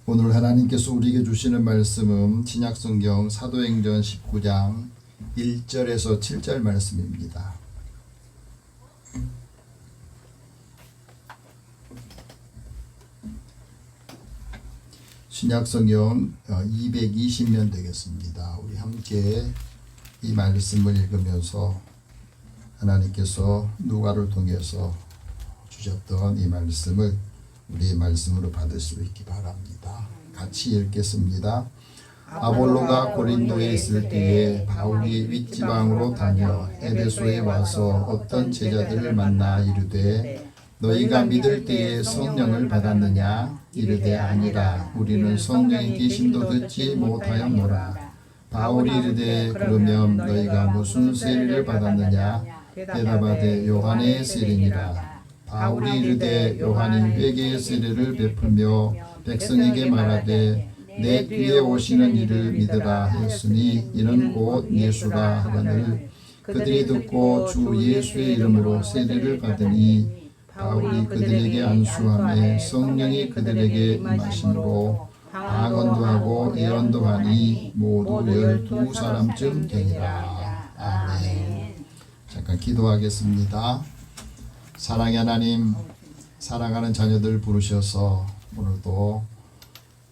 오늘 하나님께서 우리에게 주시는 말씀은 신약성경 사도행전 19장 1절에서 7절 말씀입니다. 신약성경 220년 되겠습니다. 우리 함께 이 말씀을 읽으면서 하나님께서 누가를 통해서 주셨던 이 말씀을 우리의 말씀으로 받을 수 있기 바랍니다. 같이 읽겠습니다. 아볼로가 고린도에 있을 때에 바울이 윗지방으로 다녀 에베소에 와서 어떤 제자들을 만나 이르되 너희가 믿을 때에 성령을 받았느냐? 이르되 아니라 우리는 성령의 계심도 듣지 못하였노라. 바울이 이르되 그러면 너희가 무슨 세례를 받았느냐? 대답하되 요한의 세례니라. 바울이 이르되 요한이 회개의 세례를 베풀며 백성에게 말하되 내 뒤에 오시는 이를 믿으라 했으니 이는 곧 예수라 하거늘 그들이 듣고 주 예수의 이름으로 세례를 받으니 바울이 그들에게 안수하매 성령이 그들에게 임하심으로 방언도 하고 예언도 하니 모두 12사람쯤 되니라. 아멘. 잠깐 기도하겠습니다. 사랑의 하나님, 사랑하는 자녀들 부르셔서 오늘도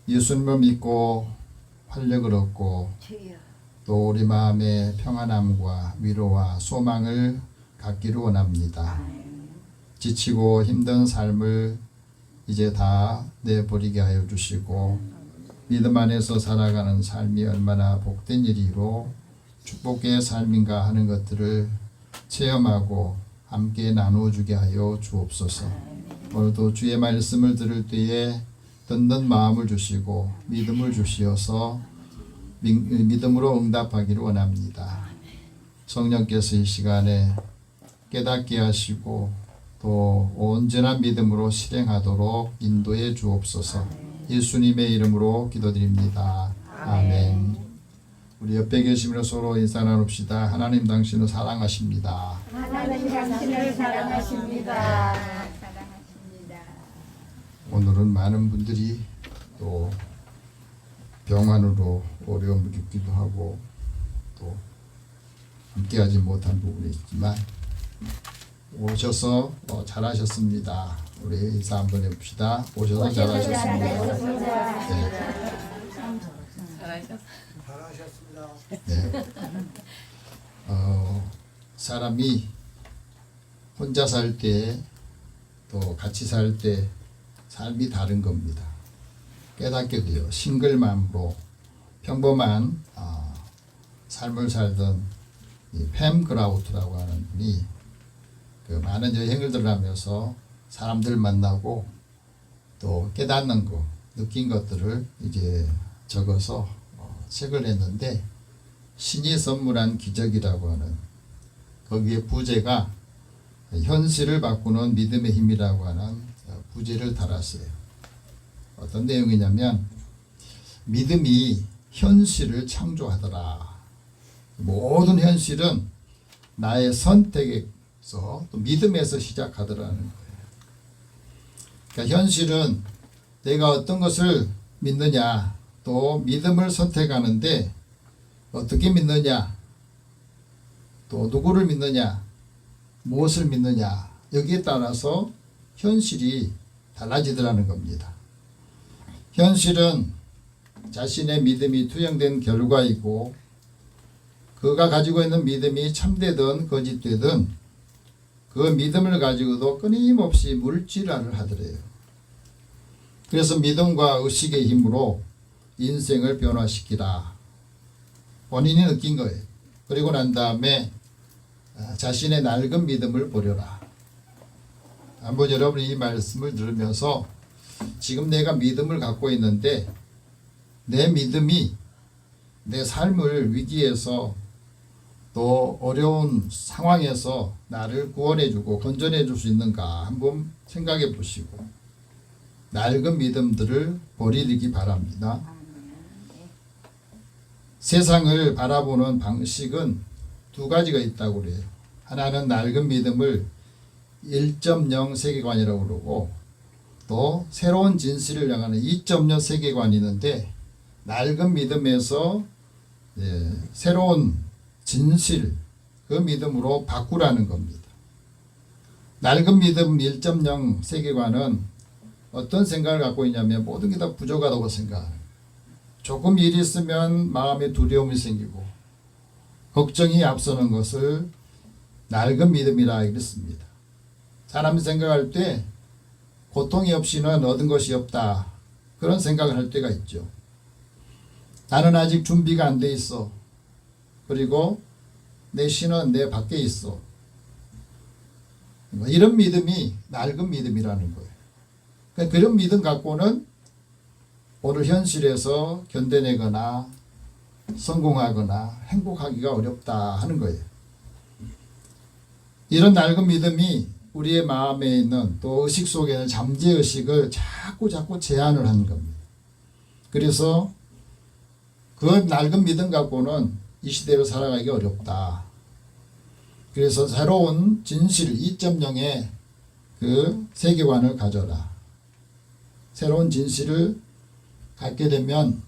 예수님을 믿고 활력을 얻고 또 우리 마음의 평안함과 위로와 소망을 갖기를 원합니다. 지치고 힘든 삶을 이제 다 내버리게 하여 주시고 믿음 안에서 살아가는 삶이 얼마나 복된 일이로 축복의 삶인가 하는 것들을 체험하고 함께 나누어주게 하여 주옵소서. 오늘도 주의 말씀을 들을 때에 듣는 마음을 주시고 믿음을 주시어서 믿음으로 응답하기를 원합니다. 성령께서 이 시간에 깨닫게 하시고 또 온전한 믿음으로 실행하도록 인도해 주옵소서. 예수님의 이름으로 기도드립니다. 아멘. 우리 옆에 계시면 서로 인사 나눕시다. 하나님 당신을 사랑하십니다. 하나님 당신을 사랑하십니다. 오늘은 많은 분들이 또 병환으로 어려움을 겪기도 하고 또 함께하지 못한 부분이 있지만 오셔서 잘하셨습니다. 우리 인사 한번 해봅시다. 오셔서 잘하셨습니다. 잘하셨습니다. 네. 사람이 혼자 살 때 또 같이 살 때 삶이 다른 겁니다. 깨닫게 돼요. 싱글맘으로 평범한 삶을 살던 팸 그라우트라고 하는 분이 그 많은 여행을 하면서 사람들 만나고 또 깨닫는 거, 느낀 것들을 이제 적어서 책을 냈는데 신이 선물한 기적이라고 하는 거기에 부제가 현실을 바꾸는 믿음의 힘이라고 하는 부제를 달았어요. 어떤 내용이냐면 믿음이 현실을 창조하더라. 모든 현실은 나의 선택에서 또 믿음에서 시작하더라는 거예요. 그러니까 현실은 내가 어떤 것을 믿느냐 또 믿음을 선택하는데 어떻게 믿느냐 또 누구를 믿느냐 무엇을 믿느냐 여기에 따라서 현실이 달라지더라는 겁니다. 현실은 자신의 믿음이 투영된 결과이고 그가 가지고 있는 믿음이 참되든 거짓되든 그 믿음을 가지고도 끊임없이 물질화를 하더래요. 그래서 믿음과 의식의 힘으로 인생을 변화시키라. 본인이 느낀 거예요. 그리고 난 다음에 자신의 낡은 믿음을 버려라. 한번 여러분이 이 말씀을 들으면서 지금 내가 믿음을 갖고 있는데 내 믿음이 내 삶을 위기에서 또 어려운 상황에서 나를 구원해주고 건져내줄 수 있는가 한번 생각해 보시고 낡은 믿음들을 버리기 바랍니다. 세상을 바라보는 방식은 두 가지가 있다고 그래요. 하나는 낡은 믿음을 1.0 세계관이라고 그러고 또 새로운 진실을 향하는 2.0 세계관이 있는데 낡은 믿음에서 새로운 진실, 그 믿음으로 바꾸라는 겁니다. 낡은 믿음 1.0 세계관은 어떤 생각을 갖고 있냐면 모든 게 다 부족하다고 생각하는 거예요. 조금 일이 있으면 마음에 두려움이 생기고 걱정이 앞서는 것을 낡은 믿음이라 이랬습니다. 사람이 생각할 때 고통이 없이는 얻은 것이 없다, 그런 생각을 할 때가 있죠. 나는 아직 준비가 안 돼 있어. 그리고 내 신은 내 밖에 있어. 이런 믿음이 낡은 믿음이라는 거예요. 그런 믿음 갖고는 오늘 현실에서 견뎌내거나 성공하거나 행복하기가 어렵다 하는 거예요. 이런 낡은 믿음이 우리의 마음에 있는 또 의식 속에 있는 잠재의식을 자꾸 제한을 하는 겁니다. 그래서 그 낡은 믿음 갖고는 이 시대를 살아가기 어렵다. 그래서 새로운 진실 2.0의 그 세계관을 가져라. 새로운 진실을 갖게 되면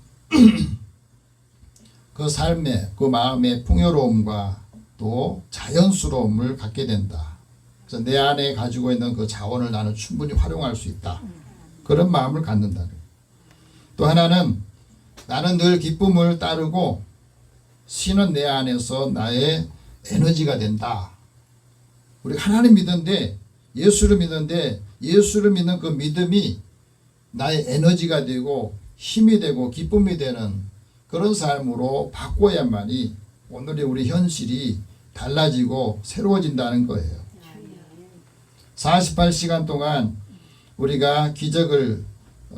그 삶의 그 마음의 풍요로움과 또 자연스러움을 갖게 된다. 그래서 내 안에 가지고 있는 그 자원을 나는 충분히 활용할 수 있다. 그런 마음을 갖는다는 거예요. 또 하나는 나는 늘 기쁨을 따르고 신은 내 안에서 나의 에너지가 된다. 우리 하나님 믿는데 예수를 믿는데 예수를 믿는 그 믿음이 나의 에너지가 되고 힘이 되고 기쁨이 되는 그런 삶으로 바꿔야만이 오늘의 우리 현실이 달라지고 새로워진다는 거예요. 48시간 동안 우리가 기적을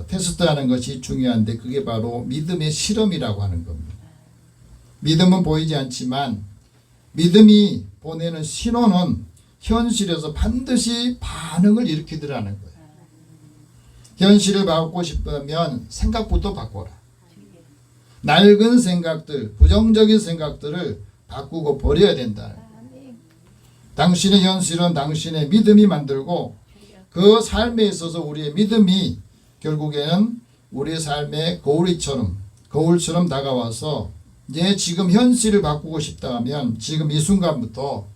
테스트하는 것이 중요한데 그게 바로 믿음의 실험이라고 하는 겁니다. 믿음은 보이지 않지만 믿음이 보내는 신호는 현실에서 반드시 반응을 일으키더라는 거예요. 현실을 바꾸고 싶으면 생각부터 바꿔라. 낡은 생각들, 부정적인 생각들을 바꾸고 버려야 된다. 당신의 현실은 당신의 믿음이 만들고 그 삶에 있어서 우리의 믿음이 결국에는 우리의 삶의 거울처럼 다가와서 내 지금 현실을 바꾸고 싶다 하면 지금 이 순간부터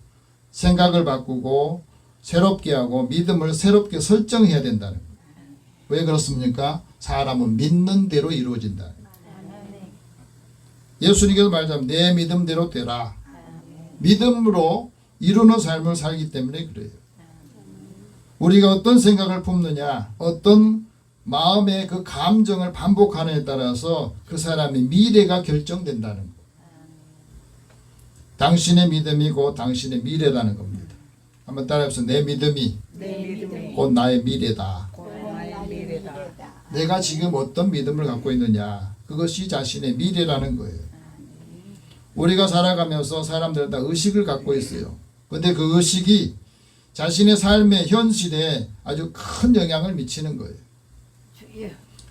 생각을 바꾸고 새롭게 하고 믿음을 새롭게 설정해야 된다는 거예요. 왜 그렇습니까? 사람은 믿는 대로 이루어진다. 예수님께서 말하자면 내 믿음대로 되라. 믿음으로 이루는 삶을 살기 때문에 그래요. 우리가 어떤 생각을 품느냐, 어떤 마음의 그 감정을 반복하느냐에 따라서 그 사람의 미래가 결정된다는 거예요. 당신의 믿음이 곧 당신의 미래라는 겁니다. 한번 따라해보세요. 내 믿음이 곧 나의 미래다. 내가 지금 어떤 믿음을 갖고 있느냐, 그것이 자신의 미래라는 거예요. 우리가 살아가면서 사람들은 다 의식을 갖고 있어요. 근데 그 의식이 자신의 삶의 현실에 아주 큰 영향을 미치는 거예요.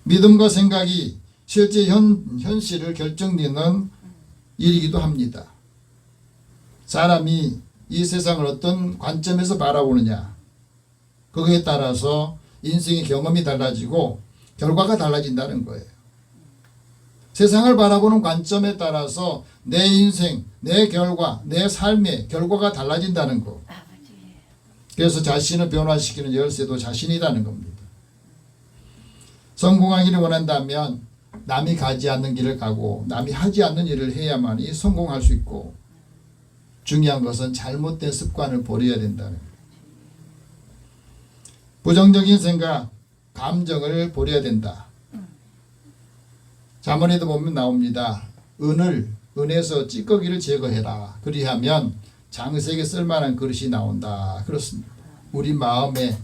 믿음과 생각이 실제 현실을 결정짓는 일이기도 합니다. 사람이 이 세상을 어떤 관점에서 바라보느냐, 거기에 따라서 인생의 경험이 달라지고 결과가 달라진다는 거예요. 세상을 바라보는 관점에 따라서 내 인생, 내 결과, 내 삶의 결과가 달라진다는 거. 그래서 자신을 변화시키는 열쇠도 자신이라는 겁니다. 성공하기를 원한다면 남이 가지 않는 길을 가고 남이 하지 않는 일을 해야만이 성공할 수 있고, 중요한 것은 잘못된 습관을 버려야 된다는 거예요. 부정적인 생각, 감정을 버려야 된다. 잠언에도 보면 나옵니다. 은에서 찌꺼기를 제거해라. 그리하면 장색에 쓸만한 그릇이 나온다. 그렇습니다. 우리 마음에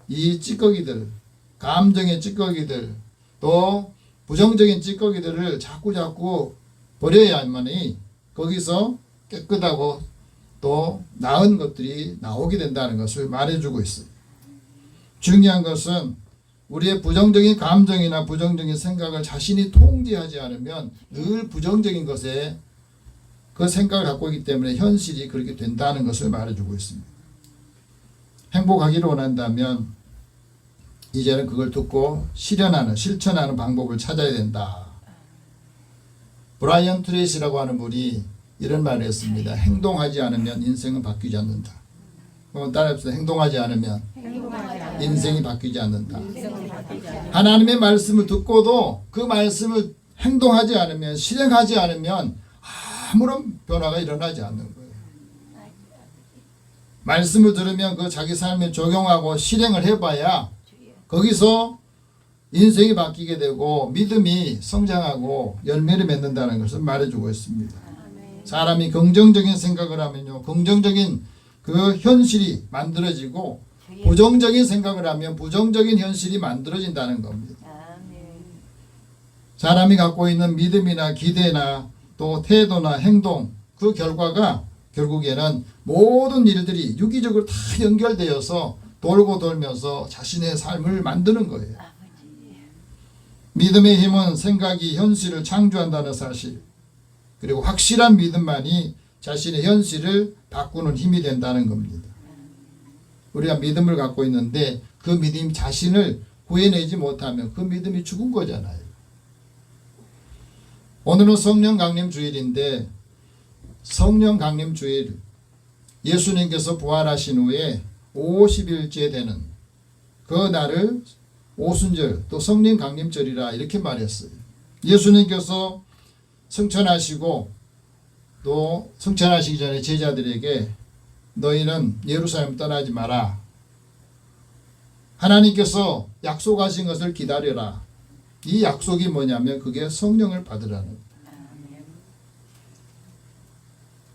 이 찌꺼기들, 감정의 찌꺼기들, 또 부정적인 찌꺼기들을 자꾸 버려야만이 거기서 깨끗하고 또 나은 것들이 나오게 된다는 것을 말해주고 있어요. 중요한 것은 우리의 부정적인 감정이나 부정적인 생각을 자신이 통제하지 않으면 늘 부정적인 것에 그 생각을 갖고 있기 때문에 현실이 그렇게 된다는 것을 말해주고 있습니다. 행복하기를 원한다면 이제는 그걸 듣고 실천하는 방법을 찾아야 된다. 브라이언 트레이시라고 하는 분이 이런 말을 했습니다. 행동하지 않으면 인생은 바뀌지 않는다. 따라합시다. 행동하지 않으면 인생이 바뀌지 않는다. 하나님의 말씀을 듣고도 그 말씀을 행동하지 않으면, 실행하지 않으면 아무런 변화가 일어나지 않는 거예요. 말씀을 들으면 그 자기 삶에 적용하고 실행을 해봐야 거기서 인생이 바뀌게 되고 믿음이 성장하고 열매를 맺는다는 것을 말해주고 있습니다. 사람이 긍정적인 생각을 하면요, 긍정적인 그 현실이 만들어지고 부정적인 생각을 하면 부정적인 현실이 만들어진다는 겁니다. 사람이 갖고 있는 믿음이나 기대나 또 태도나 행동, 그 결과가 결국에는 모든 일들이 유기적으로 다 연결되어서 돌고 돌면서 자신의 삶을 만드는 거예요. 믿음의 힘은 생각이 현실을 창조한다는 사실, 그리고 확실한 믿음만이 자신의 현실을 바꾸는 힘이 된다는 겁니다. 우리가 믿음을 갖고 있는데 그 믿음 자신을 구해내지 못하면 그 믿음이 죽은 거잖아요. 오늘은 성령 강림 주일인데, 성령 강림 주일, 예수님께서 부활하신 후에 50일째 되는 그 날을 오순절, 또 성령 강림절이라 이렇게 말했어요. 예수님께서 승천하시고 또 승천하시기 전에 제자들에게 너희는 예루살렘 떠나지 마라. 하나님께서 약속하신 것을 기다려라. 이 약속이 뭐냐면 그게 성령을 받으라는 거예요.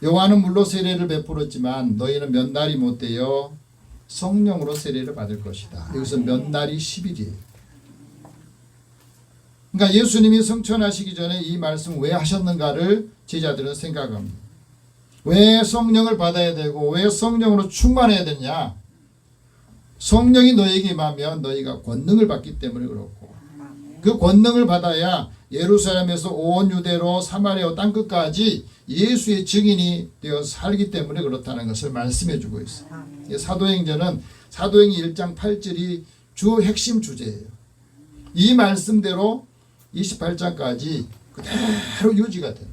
요한은 물로 세례를 베풀었지만 너희는 몇 날이 못 되어 성령으로 세례를 받을 것이다. 여기서 몇 날이 10일이에요. 그러니까 예수님이 승천하시기 전에 이 말씀 왜 하셨는가를 제자들은 생각합니다. 왜 성령을 받아야 되고 왜 성령으로 충만해야 되냐? 성령이 너에게 임하면 너희가 권능을 받기 때문에 그렇고, 그 권능을 받아야 예루살렘에서 온 유대로 사마리아 땅끝까지 예수의 증인이 되어 살기 때문에 그렇다는 것을 말씀해 주고 있어요. 사도행전은 사도행전 1장 8절이 주 핵심 주제예요. 이 말씀대로 28장까지 그대로 유지가 됩니다.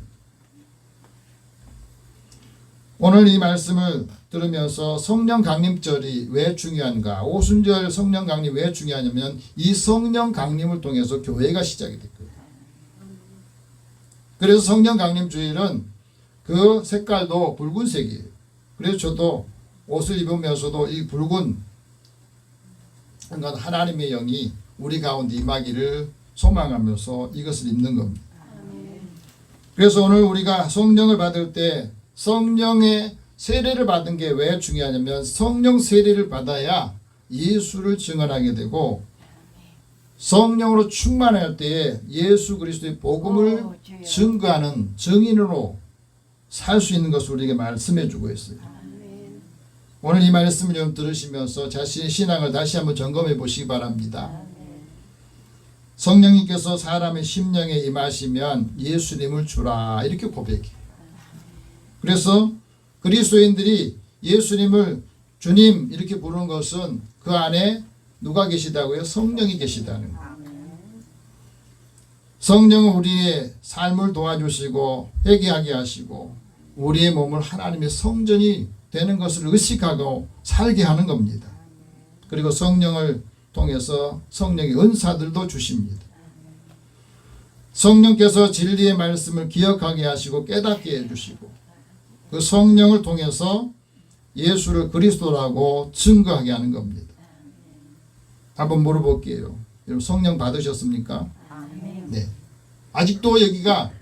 오늘 이 말씀을 들으면서 성령 강림절이 왜 중요한가, 오순절 성령 강림 왜 중요하냐면 이 성령 강림을 통해서 교회가 시작이 됐거든요. 그래서 성령 강림 주일은 그 색깔도 붉은색이에요. 그래서 저도 옷을 입으면서도 이 붉은, 그러니까 하나님의 영이 우리 가운데 임하기를 소망하면서 이것을 입는 겁니다. 그래서 오늘 우리가 성령을 받을 때 성령의 세례를 받은 게 왜 중요하냐면 성령 세례를 받아야 예수를 증언하게 되고, 성령으로 충만할 때에 예수 그리스도의 복음을 증거하는 증인으로 살 수 있는 것을 우리에게 말씀해 주고 있어요. 오늘 이 말씀을 좀 들으시면서 자신의 신앙을 다시 한번 점검해 보시기 바랍니다. 성령님께서 사람의 심령에 임하시면 예수님을 주라 이렇게 고백해요. 그래서 그리스도인들이 예수님을 주님 이렇게 부르는 것은 그 안에 누가 계시다고요? 성령이 계시다는 거예요. 성령은 우리의 삶을 도와주시고 회개하게 하시고 우리의 몸을 하나님의 성전이 되는 것을 의식하고 살게 하는 겁니다. 그리고 성령을 통해서 성령의 은사들도 주십니다. 성령께서 진리의 말씀을 기억하게 하시고 깨닫게 해주시고 그 성령을 통해서 예수를 그리스도라고 증거하게 하는 겁니다. 한번 물어볼게요. 여러분 성령 받으셨습니까? 네. 아직도 여기가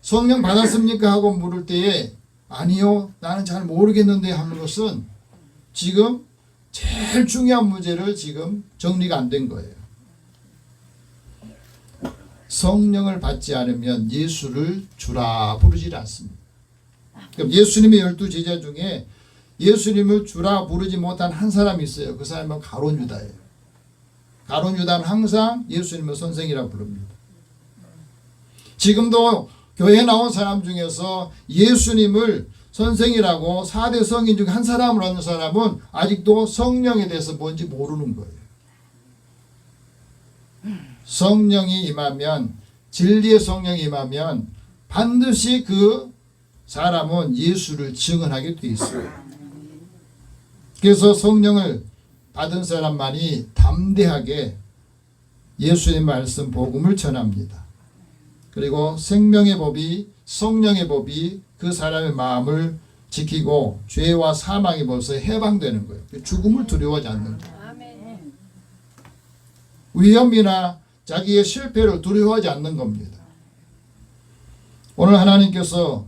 성령 받았습니까? 하고 물을 때에 아니요, 나는 잘 모르겠는데 하는 것은 지금 제일 중요한 문제를 지금 정리가 안 된 거예요. 성령을 받지 않으면 예수를 주라 부르지 않습니다. 그럼 예수님의 12제자 중에 예수님을 주라 부르지 못한 한 사람이 있어요. 그 사람은 가룟 유다예요. 가룟 유다는 항상 예수님을 선생이라 부릅니다. 지금도 교회에 나온 사람 중에서 예수님을 선생이라고 4대 성인 중에 한 사람을 하는 사람은 아직도 성령에 대해서 뭔지 모르는 거예요. 성령이 임하면, 진리의 성령이 임하면 반드시 그 사람은 예수를 증언하게 돼 있어요. 그래서 성령을 받은 사람만이 담대하게 예수의 말씀 복음을 전합니다. 그리고 생명의 법이, 성령의 법이 그 사람의 마음을 지키고 죄와 사망의 법에서 해방되는 거예요. 죽음을 두려워하지 않는 거예요. 위험이나 자기의 실패를 두려워하지 않는 겁니다. 오늘 하나님께서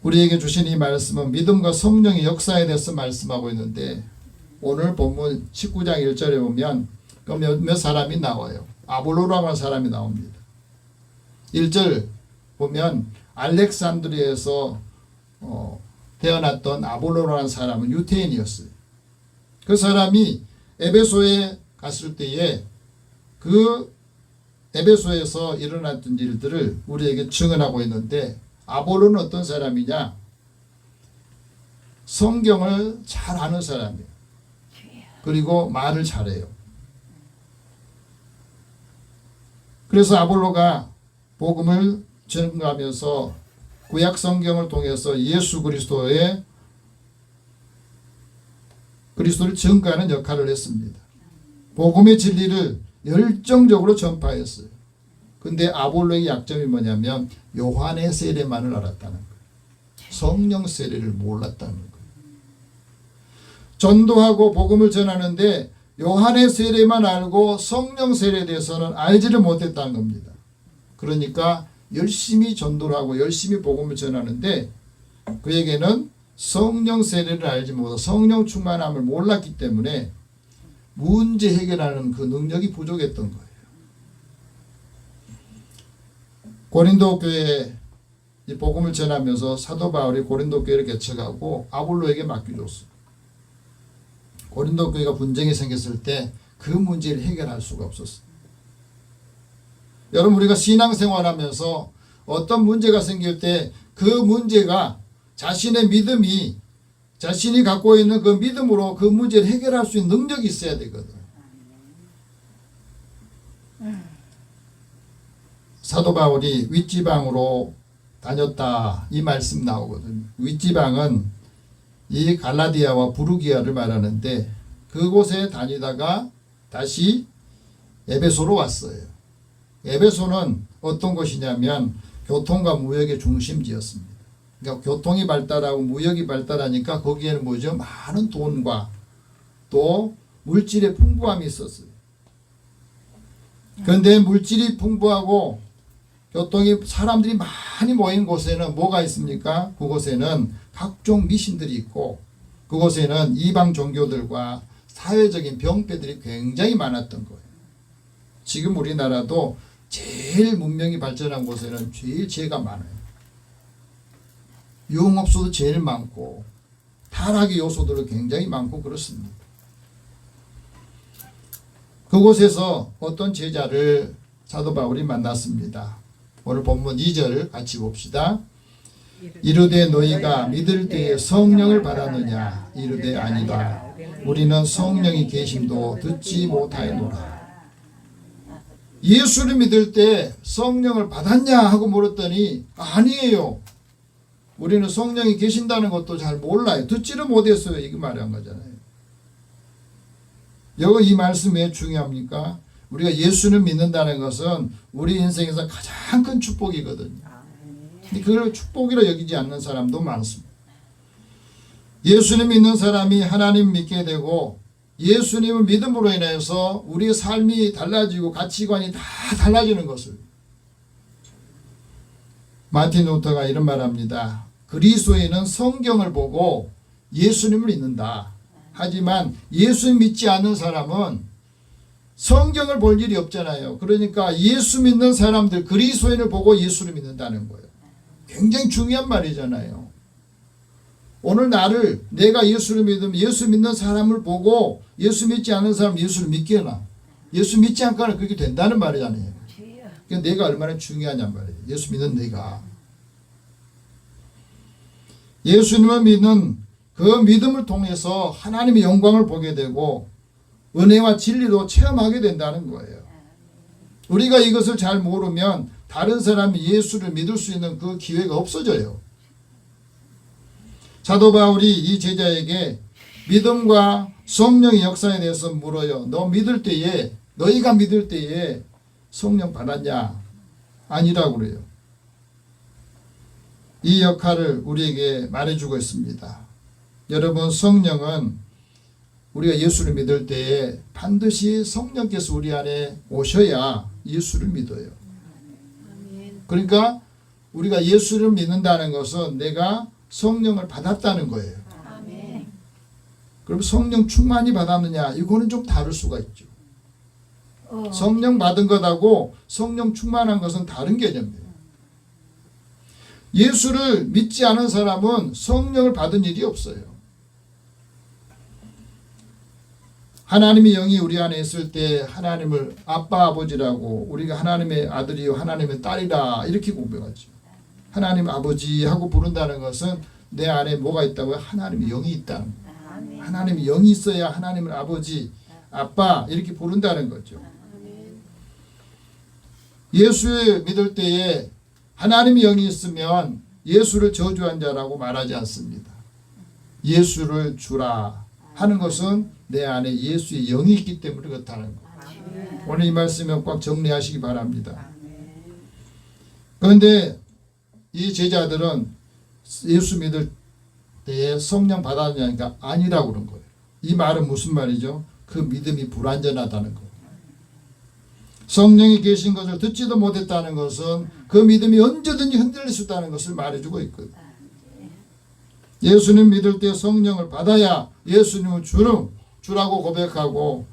우리에게 주신 이 말씀은 믿음과 성령의 역사에 대해서 말씀하고 있는데, 오늘 본문 19장 1절에 보면 그 몇 사람이 나와요. 아볼로라고 하는 사람이 나옵니다. 1절 보면 알렉산드리아에서 태어났던 아볼로라는 사람은 유태인이었어요. 그 사람이 에베소에 갔을 때에 그 에베소에서 일어났던 일들을 우리에게 증언하고 있는데, 아볼로는 어떤 사람이냐? 성경을 잘 아는 사람이에요. 그리고 말을 잘해요. 그래서 아볼로가 복음을 전가하면서 구약 성경을 통해서 예수 그리스도를 전가하는 역할을 했습니다. 복음의 진리를 열정적으로 전파했어요. 근데 아볼로의 약점이 뭐냐면 요한의 세례만을 알았다는 거예요. 성령 세례를 몰랐다는 거예요. 전도하고 복음을 전하는데 요한의 세례만 알고 성령 세례에 대해서는 알지를 못했다는 겁니다. 그러니까 열심히 전도를 하고 열심히 복음을 전하는데 그에게는 성령 세례를 알지 못하고 성령 충만함을 몰랐기 때문에 문제 해결하는 그 능력이 부족했던 거예요. 고린도 교회에 이 복음을 전하면서 사도 바울이 고린도 교회를 개척하고 아볼로에게 맡겨줬어요. 고린도 교회가 분쟁이 생겼을 때 그 문제를 해결할 수가 없었어요. 여러분, 우리가 신앙생활하면서 어떤 문제가 생길 때 그 문제가 자신의 믿음이, 자신이 갖고 있는 그 믿음으로 그 문제를 해결할 수 있는 능력이 있어야 되거든. 사도 바울이 윗지방으로 다녔다, 이 말씀 나오거든요. 윗지방은 이 갈라디아와 부르기아를 말하는데, 그곳에 다니다가 다시 에베소로 왔어요. 에베소는 어떤 곳이냐면 교통과 무역의 중심지였습니다. 그러니까 교통이 발달하고 무역이 발달하니까 거기에는 뭐죠? 많은 돈과 또 물질의 풍부함이 있었어요. 그런데 물질이 풍부하고 교통이, 사람들이 많이 모인 곳에는 뭐가 있습니까? 그곳에는 각종 미신들이 있고 그곳에는 이방 종교들과 사회적인 병폐들이 굉장히 많았던 거예요. 지금 우리나라도 제일 문명이 발전한 곳에는 제일 죄가 많아요. 유흥업소도 제일 많고 타락의 요소들도 굉장히 많고 그렇습니다. 그곳에서 어떤 제자를 사도 바울이 만났습니다. 오늘 본문 2절 같이 봅시다. 이르되 너희가 믿을 때에 성령을 받았느냐? 이르되 아니다. 우리는 성령이 계심도 듣지 못하였노라. 예수를 믿을 때 성령을 받았냐 하고 물었더니 아니에요. 우리는 성령이 계신다는 것도 잘 몰라요. 듣지를 못했어요. 이게 말한 거잖아요. 여기 이 말씀이 왜 중요합니까? 우리가 예수를 믿는다는 것은 우리 인생에서 가장 큰 축복이거든요. 근데 그걸 축복이라 여기지 않는 사람도 많습니다. 예수님 믿는 사람이 하나님 믿게 되고 예수님을 믿음으로 인해서 우리의 삶이 달라지고 가치관이 다 달라지는 것을, 마틴 루터가 이런 말합니다. 그리스도인은 성경을 보고 예수님을 믿는다. 하지만 예수 믿지 않는 사람은 성경을 볼 일이 없잖아요. 그러니까 예수 믿는 사람들, 그리스도인을 보고 예수를 믿는다는 거예요. 굉장히 중요한 말이잖아요. 오늘 나를, 내가 예수를 믿으면 예수 믿는 사람을 보고 예수 믿지 않는 사람 예수를 믿게나, 예수 믿지 않거나 그렇게 된다는 말이잖아요. 그러니까 내가 얼마나 중요하냔 말이에요. 예수 믿는 내가. 예수님을 믿는 그 믿음을 통해서 하나님의 영광을 보게 되고 은혜와 진리도 체험하게 된다는 거예요. 우리가 이것을 잘 모르면 다른 사람이 예수를 믿을 수 있는 그 기회가 없어져요. 사도 바울이 이 제자에게 믿음과 성령의 역사에 대해서 물어요. 너희가 믿을 때에 성령 받았냐? 아니라고 그래요. 이 역할을 우리에게 말해주고 있습니다. 여러분, 성령은 우리가 예수를 믿을 때에 반드시 성령께서 우리 안에 오셔야 예수를 믿어요. 그러니까 우리가 예수를 믿는다는 것은 내가 성령을 받았다는 거예요. 그럼 성령 충만히 받았느냐? 이거는 좀 다를 수가 있죠. 성령 받은 것하고 성령 충만한 것은 다른 개념이에요. 예수를 믿지 않은 사람은 성령을 받은 일이 없어요. 하나님의 영이 우리 안에 있을 때 하나님을 아빠 아버지라고, 우리가 하나님의 아들이요 하나님의 딸이라 이렇게 고백하죠. 하나님 아버지 하고 부른다는 것은 내 안에 뭐가 있다고요? 하나님의 영이 있다는 거예요. 하나님의 영이 있어야 하나님을 아버지, 아빠 이렇게 부른다는 거죠. 예수를 믿을 때에 하나님의 영이 있으면 예수를 저주한 자라고 말하지 않습니다. 예수를 주라 하는 것은 내 안에 예수의 영이 있기 때문에 그렇다는 거예요. 오늘 이 말씀을 꽉 정리하시기 바랍니다. 그런데 이 제자들은 예수 믿을 때에 성령 받았냐니까 아니라고 그런 거예요. 이 말은 무슨 말이죠? 그 믿음이 불완전하다는 거예요. 성령이 계신 것을 듣지도 못했다는 것은 그 믿음이 언제든지 흔들릴 수 있다는 것을 말해주고 있거든요. 예수님 믿을 때 성령을 받아야 예수님을 주라고 고백하고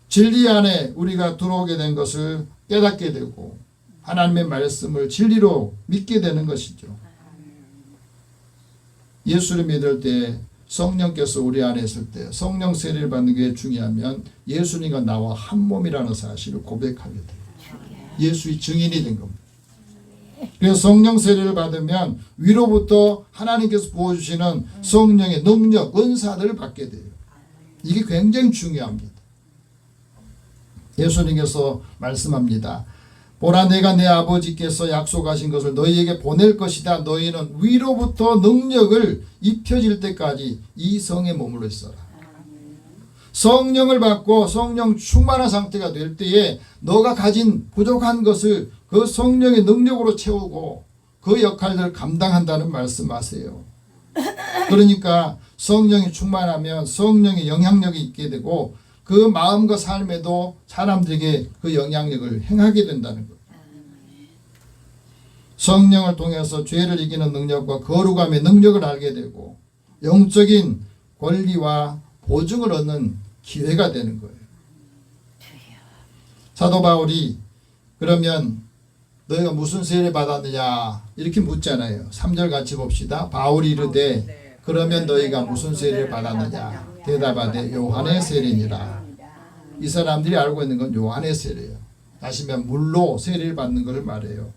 진리 안에 우리가 들어오게 된 것을 깨닫게 되고 하나님의 말씀을 진리로 믿게 되는 것이죠. 예수를 믿을 때 성령께서 우리 안에 있을 때 성령 세례를 받는 게 중요하면 예수님과 나와 한 몸이라는 사실을 고백하게 돼요. 예수의 증인이 된 겁니다. 그래서 성령 세례를 받으면 위로부터 하나님께서 부어주시는 성령의 능력, 은사들을 받게 돼요. 이게 굉장히 중요합니다. 예수님께서 말씀합니다. 보라, 내가 내 아버지께서 약속하신 것을 너희에게 보낼 것이다. 너희는 위로부터 능력을 입혀질 때까지 이 성에 머물러 있어라. 성령을 받고 성령 충만한 상태가 될 때에 너가 가진 부족한 것을 그 성령의 능력으로 채우고 그 역할을 감당한다는 말씀하세요. 그러니까 성령이 충만하면 성령의 영향력이 있게 되고 그 마음과 삶에도 사람들에게 그 영향력을 행하게 된다는 것. 성령을 통해서 죄를 이기는 능력과 거룩함의 능력을 알게 되고 영적인 권리와 보증을 얻는 기회가 되는 거예요. 사도 바울이 그러면 너희가 무슨 세례 받았느냐 이렇게 묻잖아요. 3절 같이 봅시다. 바울이 이르되 그러면 너희가 무슨 세례를 받았느냐 대답하되 요한의 세례니라. 이 사람들이 알고 있는 건 요한의 세례예요. 다시 말하면 물로 세례를 받는 것을 말해요.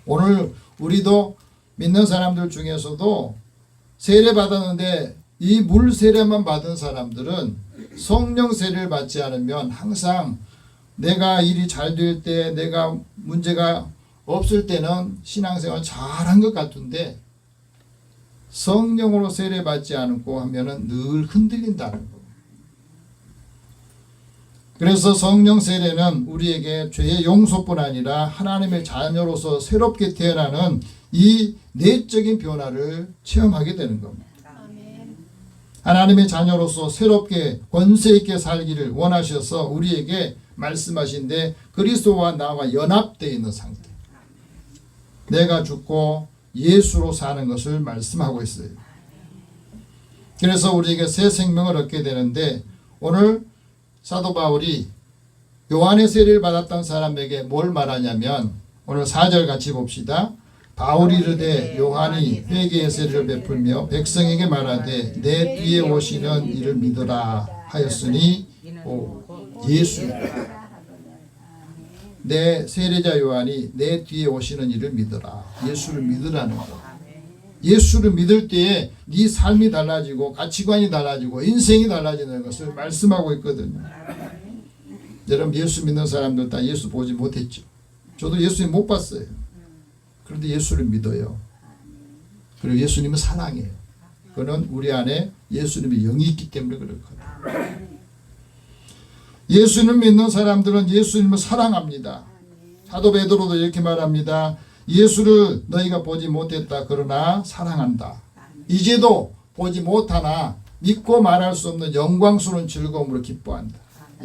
오늘 우리도 믿는 사람들 중에서도 세례 받았는데 이 물 세례만 받은 사람들은 성령 세례를 받지 않으면 항상 내가 일이 잘 될 때, 내가 문제가 없을 때는 신앙생활 잘한 것 같은데 성령으로 세례 받지 않고 하면은 늘 흔들린다는 거. 그래서 성령 세례는 우리에게 죄의 용서뿐 아니라 하나님의 자녀로서 새롭게 태어나는 이 내적인 변화를 체험하게 되는 겁니다. 하나님의 자녀로서 새롭게 권세 있게 살기를 원하셔서 우리에게 말씀하신데 그리스도와 나와 연합되어 있는 상태. 내가 죽고 예수로 사는 것을 말씀하고 있어요. 그래서 우리에게 새 생명을 얻게 되는데 오늘 사도 바울이 요한의 세례를 받았던 사람에게 뭘 말하냐면 오늘 4절 같이 봅시다. 바울이 이르되 요한이 회개의 세례를 베풀며 백성에게 말하되 내 뒤에 오시는 이를 믿으라 하였으니 예수. 내 세례자 요한이 내 뒤에 오시는 이를 믿으라. 예수를 믿으라는 거. 예수를 믿을 때에 네 삶이 달라지고 가치관이 달라지고 인생이 달라지는 것을 말씀하고 있거든요. 여러분 예수 믿는 사람들 다 예수 보지 못했죠. 저도 예수님 못 봤어요. 그런데 예수를 믿어요. 그리고 예수님은 사랑해요. 그는 우리 안에 예수님의 영이 있기 때문에 그렇거든요. 예수님 믿는 사람들은 예수님을 사랑합니다. 사도 베드로도 이렇게 말합니다. 예수를 너희가 보지 못했다. 그러나 사랑한다. 이제도 보지 못하나 믿고 말할 수 없는 영광스러운 즐거움으로 기뻐한다.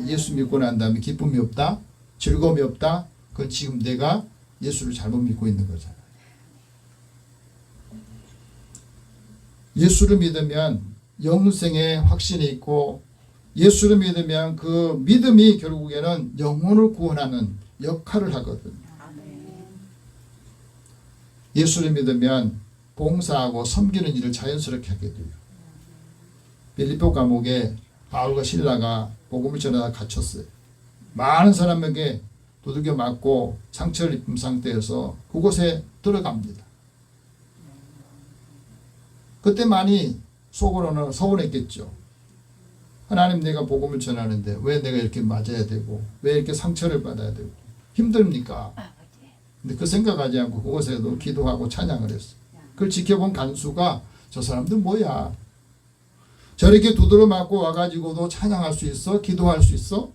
예수 믿고 난 다음에 기쁨이 없다? 즐거움이 없다? 그건 지금 내가 예수를 잘못 믿고 있는 거잖아요. 예수를 믿으면 영생의 확신이 있고 예수를 믿으면 그 믿음이 결국에는 영혼을 구원하는 역할을 하거든요. 예수를 믿으면 봉사하고 섬기는 일을 자연스럽게 하게 돼요. 빌립보 감옥에 바울과 실라가 복음을 전하다 갇혔어요. 많은 사람에게 두들겨 맞고 상처를 입은 상태에서 그곳에 들어갑니다. 그때 많이 속으로는 서운했겠죠. 하나님 내가 복음을 전하는데 왜 내가 이렇게 맞아야 되고 왜 이렇게 상처를 받아야 되고 힘듭니까? 근데 그 생각하지 않고 그곳에도 기도하고 찬양을 했어요. 그걸 지켜본 간수가 저 사람들 뭐야? 저렇게 두드려 맞고 와가지고도 찬양할 수 있어? 기도할 수 있어?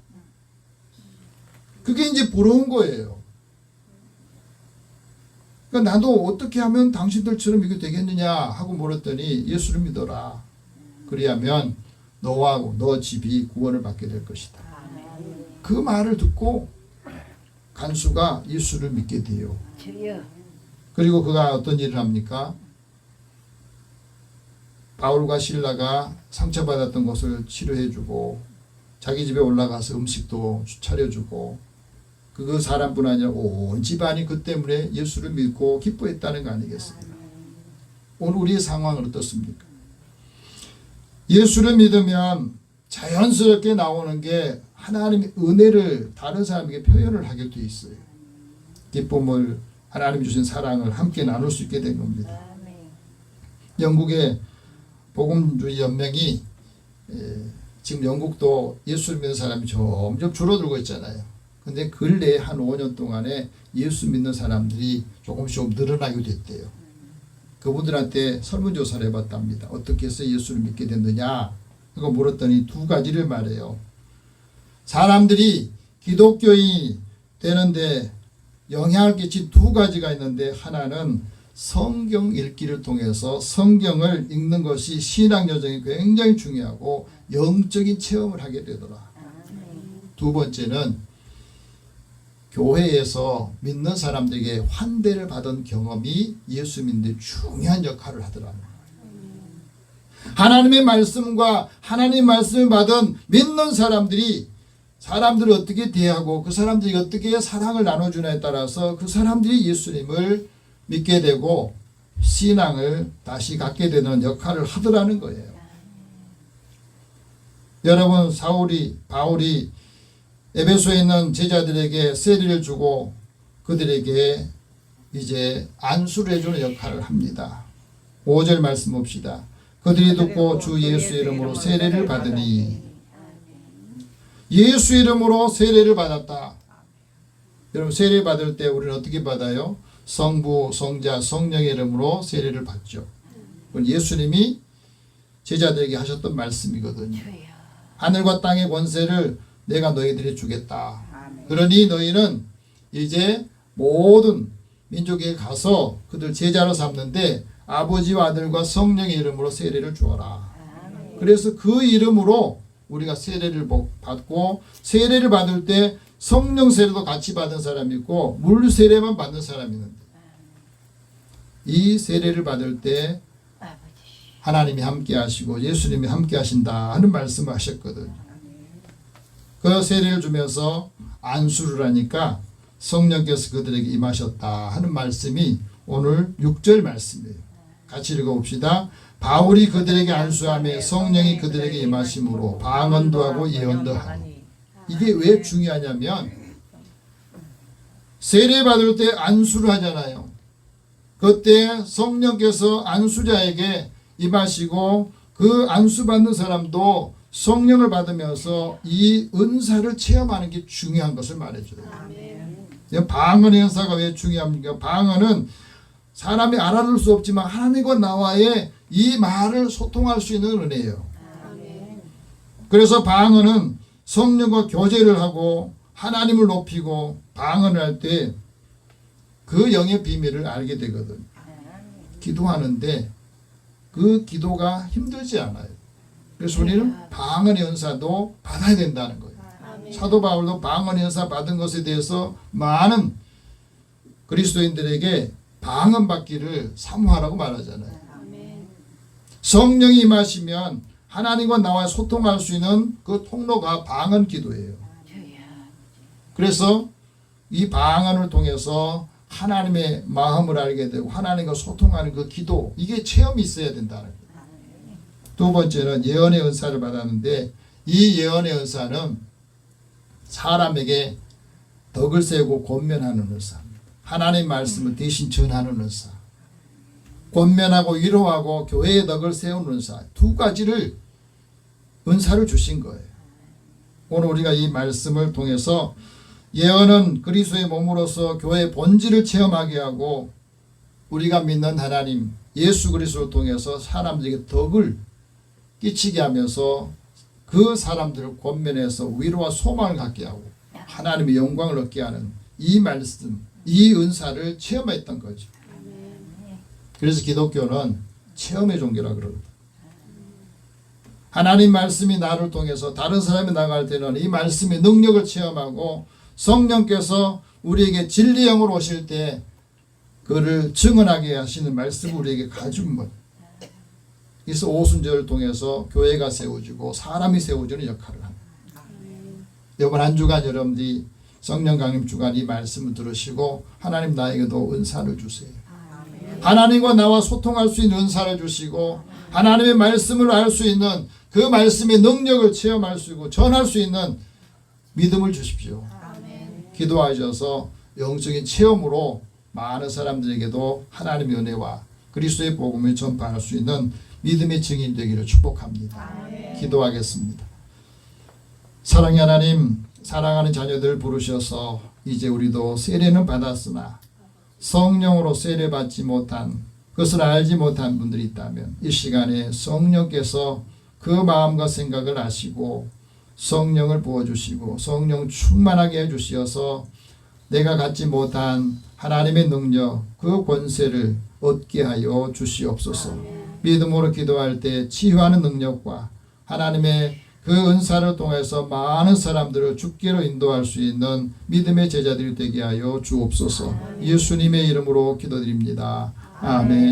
그게 이제 부러운 거예요. 그러니까 나도 어떻게 하면 당신들처럼 이게 되겠느냐 하고 물었더니 예수를 믿어라. 그리하면 너와 너 집이 구원을 받게 될 것이다. 그 말을 듣고 간수가 예수를 믿게 돼요. 그리고 그가 어떤 일을 합니까? 바울과 실라가 상처받았던 것을 치료해주고 자기 집에 올라가서 음식도 차려주고 그 사람뿐 아니라 온 집안이 그 때문에 예수를 믿고 기뻐했다는 거 아니겠습니까? 오늘 우리의 상황은 어떻습니까? 예수를 믿으면 자연스럽게 나오는 게 하나님의 은혜를 다른 사람에게 표현을 하게 돼 있어요. 기쁨을 하나님 주신 사랑을 함께 나눌 수 있게 된 겁니다. 영국의 복음주의 연맹이 지금 영국도 예수 믿는 사람이 점점 줄어들고 있잖아요. 근데 근래에 한 5년 동안에 예수 믿는 사람들이 조금씩 늘어나게 됐대요. 그분들한테 설문조사를 해봤답니다. 어떻게 해서 예수를 믿게 됐느냐? 그거 물었더니 두 가지를 말해요. 사람들이 기독교인이 되는데 영향을 끼친 두 가지가 있는데 하나는 성경 읽기를 통해서 성경을 읽는 것이 신앙 여정이 굉장히 중요하고 영적인 체험을 하게 되더라. 두 번째는 교회에서 믿는 사람들에게 환대를 받은 경험이 예수 믿는 데 중요한 역할을 하더라고요. 하나님의 말씀과 하나님의 말씀을 받은 믿는 사람들이 사람들을 어떻게 대하고 그 사람들이 어떻게 사랑을 나눠주냐에 따라서 그 사람들이 예수님을 믿게 되고 신앙을 다시 갖게 되는 역할을 하더라는 거예요. 여러분 바울이 에베소에 있는 제자들에게 세례를 주고 그들에게 이제 안수를 해주는 역할을 합니다. 5절 말씀 봅시다. 그들이 듣고 주 예수 이름으로 세례를 받으니 예수 이름으로 세례를 받았다. 여러분 세례 받을 때 우리는 어떻게 받아요? 성부, 성자, 성령의 이름으로 세례를 받죠. 예수님이 제자들에게 하셨던 말씀이거든요. 하늘과 땅의 권세를 내가 너희들이 주겠다. 그러니 너희는 이제 모든 민족에 가서 그들 제자로 삼는데 아버지와 아들과 성령의 이름으로 세례를 주어라. 그래서 그 이름으로 우리가 세례를 받고 세례를 받을 때 성령 세례도 같이 받은 사람이 있고 물 세례만 받는 사람이 있는데 이 세례를 받을 때 하나님이 함께 하시고 예수님이 함께 하신다 하는 말씀을 하셨거든요. 그 세례를 주면서 안수를 하니까 성령께서 그들에게 임하셨다 하는 말씀이 오늘 6절 말씀이에요. 같이 읽어봅시다. 바울이 그들에게 안수하며 성령이 그들에게 임하심으로 방언도 하고 예언도 하니. 이게 왜 중요하냐면 세례 받을 때 안수를 하잖아요. 그때 성령께서 안수자에게 임하시고 그 안수받는 사람도 성령을 받으면서 이 은사를 체험하는 게 중요한 것을 말해줘요. 방언의 은사가 왜 중요합니까? 방언은 사람이 알아들 수 없지만 하나님과 나와의 이 말을 소통할 수 있는 은혜예요. 그래서 방언은 성령과 교제를 하고 하나님을 높이고 방언을 할 때 그 영의 비밀을 알게 되거든요. 기도하는데 그 기도가 힘들지 않아요. 그래서 우리는 방언의 은사도 받아야 된다는 거예요. 사도 바울도 방언의 은사 받은 것에 대해서 많은 그리스도인들에게 방언 받기를 사모하라고 말하잖아요. 성령이 임하시면 하나님과 나와 소통할 수 있는 그 통로가 방언 기도예요. 그래서 이 방언을 통해서 하나님의 마음을 알게 되고 하나님과 소통하는 그 기도, 이게 체험이 있어야 된다는 거예요. 두 번째는 예언의 은사를 받았는데 이 예언의 은사는 사람에게 덕을 세우고 권면하는 은사입니다. 하나님의 말씀을 대신 전하는 은사, 권면하고 위로하고 교회의 덕을 세우는 은사, 두 가지를 은사를 주신 거예요. 오늘 우리가 이 말씀을 통해서 예언은 그리스도의 몸으로서 교회의 본질을 체험하게 하고 우리가 믿는 하나님 예수 그리스도를 통해서 사람들에게 덕을 끼치게 하면서 그 사람들을 권면해서 위로와 소망을 갖게 하고 하나님의 영광을 얻게 하는 이 말씀, 이 은사를 체험했던 거죠. 그래서 기독교는 체험의 종교라 그럽니다. 하나님 말씀이 나를 통해서 다른 사람이 나갈 때는 이 말씀의 능력을 체험하고 성령께서 우리에게 진리 영으로 오실 때 그를 증언하게 하시는 말씀을 우리에게 가준 것. 그래서 오순절을 통해서 교회가 세워지고 사람이 세워지는 역할을 합니다. 이번 한 주간 여러분들이 성령 강림 주간 이 말씀을 들으시고 하나님 나에게도 은사를 주세요. 하나님과 나와 소통할 수 있는 은사를 주시고 하나님의 말씀을 알 수 있는 그 말씀의 능력을 체험할 수 있고 전할 수 있는 믿음을 주십시오. 기도하셔서 영적인 체험으로 많은 사람들에게도 하나님의 은혜와 그리스도의 복음을 전파할 수 있는 믿음의 증인 되기를 축복합니다. 기도하겠습니다. 사랑의 하나님, 사랑하는 자녀들 부르셔서 이제 우리도 세례는 받았으나 성령으로 세례받지 못한, 그것을 알지 못한 분들이 있다면 이 시간에 성령께서 그 마음과 생각을 아시고 성령을 부어주시고 성령 충만하게 해주시어서 내가 갖지 못한 하나님의 능력, 그 권세를 얻게 하여 주시옵소서. 믿음으로 기도할 때 치유하는 능력과 하나님의 그 은사를 통해서 많은 사람들을 주께로 인도할 수 있는 믿음의 제자들이 되게 하여 주옵소서. 예수님의 이름으로 기도드립니다. 아멘.